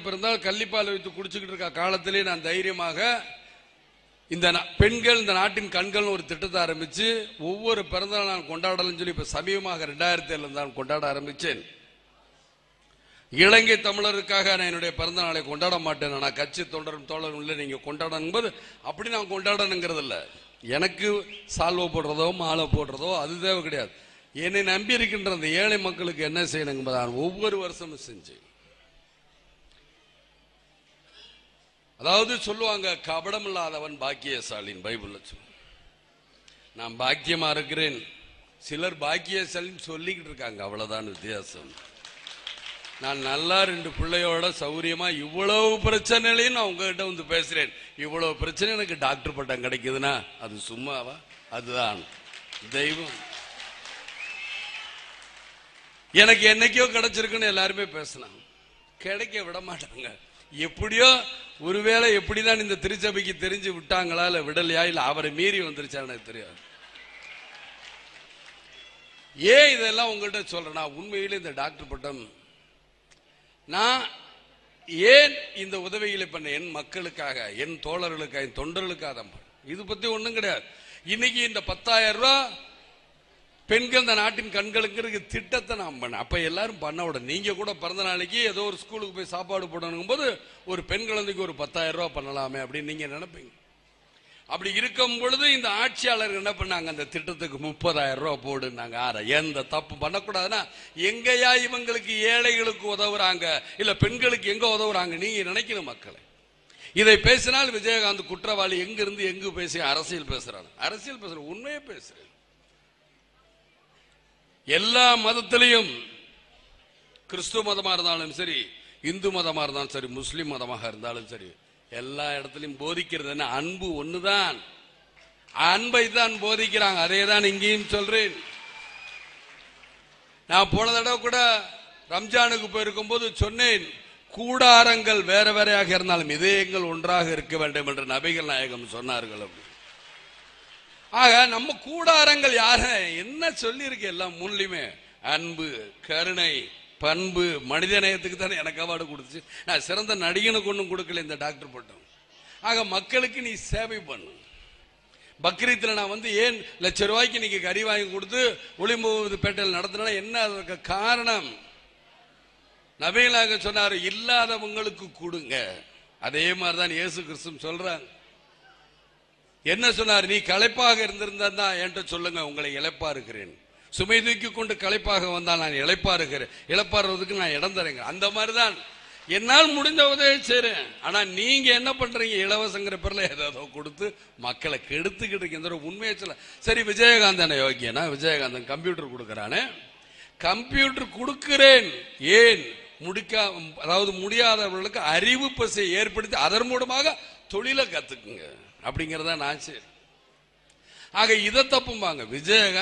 பிறந்தால் கள்ளிப்பால் வைத்து குடிச்சுக்கிட்டு இருக்க காலத்திலே நான் தைரியமாக இந்த பெண்கள் இந்த நாட்டின் கண்கள் ஒரு திட்டத்தை ஆரம்பிச்சு ஒவ்வொரு பிறந்தநாள் நான் கொண்டாடலன்னு சொல்லி இப்ப சமீபமாக 2007 தான் கொண்டாட ஆரம்பிச்சேன். இலங்கை தமிழருக்காக நான் என்னுடைய பிறந்த நாளை கொண்டாட மாட்டேன். நான் கட்சி தொண்டரும் தோழரும் இல்லை, நீங்க கொண்டாடணும் போது அப்படி நான் கொண்டாடணுங்கிறது இல்லை. எனக்கு சால்வோ போடுறதோ மாலை போடுறதோ அது தேவை கிடையாது. என்னை நம்பி இருக்கின்ற அந்த ஏழை மக்களுக்கு என்ன செய்யணுங்க நான் ஒவ்வொரு வருஷமும் செஞ்சேன். அதாவது சொல்லுவாங்க கபடம் இல்லாதவன் பாக்கியசாலின் பைபிள்ல சொல்லு. நான் பாக்கியமா இருக்கிறேன், சிலர் பாக்கியசாலின்னு சொல்லிக்கிட்டு இருக்காங்க, அவ்வளவுதான் வித்தியாசம். நான் நல்லா 2 பிள்ளையோட சௌரியமா இவ்வளவு பிரச்சனையிலையும் நான் உங்ககிட்ட வந்து பேசுறேன். இவ்வளவு பிரச்சனை எனக்கு டாக்டர் பட்டம் கிடைக்குதுன்னா அது சும்மாவா? அதுதான் தெய்வம். எனக்கு என்னைக்கோ கிடைச்சிருக்குன்னு எல்லாருமே பேசலாம், கிடைக்க விட மாட்டாங்க. எப்படியோ ஒருவேளை எப்படிதான் இந்த திருச்சபைக்கு தெரிஞ்சு விட்டாங்களா இல்ல விடலையா இல்ல அவரை மீறி வந்துருச்சா எனக்கு தெரியாது. ஏன் இதெல்லாம் உங்கள்கிட்ட சொல்றேன்னா, உண்மையிலே இந்த டாக்டர் பட்டம் நான் ஏன் இந்த உதவிகளை பண்ண என் மக்களுக்காக, என் தோழர்களுக்காக, என் தொண்டர்களுக்காக தான். இது பத்தி ஒண்ணும் கிடையாது. இன்னைக்கு இந்த 10,000 ரூபாய் பெண்கள் இந்த நாட்டின் கண்களுக்கு திட்டத்தை நான் பண்ண. அப்ப எல்லாரும் பண்ண உடனே நீங்க கூட பிறந்த நாளைக்கு ஏதோ ஒரு ஸ்கூலுக்கு போய் சாப்பாடு போடணும் போது ஒரு பெண் குழந்தைக்கு ஒரு 10,000 ரூபாய் பண்ணலாமே அப்படின்னு நீங்க நினைப்பீங்க. அப்படி இருக்கும் பொழுது இந்த ஆட்சியாளர் என்ன பண்ணாங்க, அந்த திட்டத்துக்கு 30,000 ரூபாய் போடுனாங்க. எந்த தப்பு பண்ணக்கூடாதுன்னா, எங்கயா இவங்களுக்கு ஏழைகளுக்கு உதவுறாங்க இல்ல பெண்களுக்கு எங்க உதவுறாங்க நீங்க நினைக்கணும் மக்களை. இதை பேசினால் விஜயகாந்த் குற்றவாளி, எங்க இருந்து எங்கு பேசி அரசியல் பேசுறாங்க. அரசியல் பேசுற உண்மையே பேசுறேன். எல்லா மதத்திலையும், கிறிஸ்துவ மதமா இருந்தாலும் சரி, இந்து மதமா இருந்தாலும் சரி, முஸ்லிம் மதமாக இருந்தாலும் சரி, எல்லா இடத்திலையும் போதிக்கிறது என்ன? அன்பு ஒண்ணுதான். அன்பை தான் போதிக்கிறாங்க. அதே தான் இங்கேயும் சொல்றேன். நான் போன தடவை கூட ரம்ஜானுக்கு போயிருக்கும் போது சொன்னேன், கூடாரங்கள் வேற வேறையாக இருந்தாலும் இதயங்கள் ஒன்றாக இருக்க வேண்டும் என்று நபிகள் நாயகம் சொன்னார்கள். ஆக நம்ம கூடாரங்கள் யார என்ன சொல்லி இருக்கு? எல்லாம் மூணுலயுமே அன்பு, கருணை, பண்பு, மனித நேயத்துக்கு தானே எனக்கு அவார்டு கொடுத்துச்சு. நான் சிறந்த நடிகனுக்கு ஒன்றும் கொடுக்கல இந்த டாக்டர் பட்டம். ஆக மக்களுக்கு நீ சேவை பண்ணு. பக்ரீத்தில் நான் வந்து ஏன் ₹1,00,000 நீங்க கறி வாங்கி கொடுத்து ஒளிமுகது பேட்டையில் நடத்தினா என்ன? அதற்கு காரணம் நபிகளாக சொன்னாரு, இல்லாதவங்களுக்கு கொடுங்க. அதே மாதிரிதான் இயேசு கிறிஸ்து சொல்றாங்க. என்ன சொன்னார்? நீ களைப்பாக இருந்திருந்தா என்கிட்ட சொல்லுங்க, உங்களை இளைப்பா இருக்கிறேன். சுமை தூக்கி கொண்டு களைப்பாக வந்தால் நான் இளைப்பா இருக்கிறேன், இளைப்பாடுறதுக்கு நான் இடம் தரேங்க. அந்த மாதிரிதான் என்னால் முடிந்த உதவி செய்றேன். ஆனா நீங்க என்ன பண்றீங்க? இலவசங்கிற பேர்ல ஏதோ கொடுத்து மக்களை கெடுத்துக்கிட்டு உண்மையை சொல்ல. சரி, விஜயகாந்தன் யோகியனா? விஜயகாந்தன் கம்ப்யூட்டர் கொடுக்கறானே, கம்ப்யூட்டர் கொடுக்கிறேன் ஏன் அதாவது முடியாதவர்களுக்கு அறிவு பசை ஏற்படுத்தி அதன் மூலமாக தொழிலை கத்துக்குங்க அப்படிங்கறத நான் சரி. ஆக இதை தப்பும்பாங்க. விஜயகாந்த்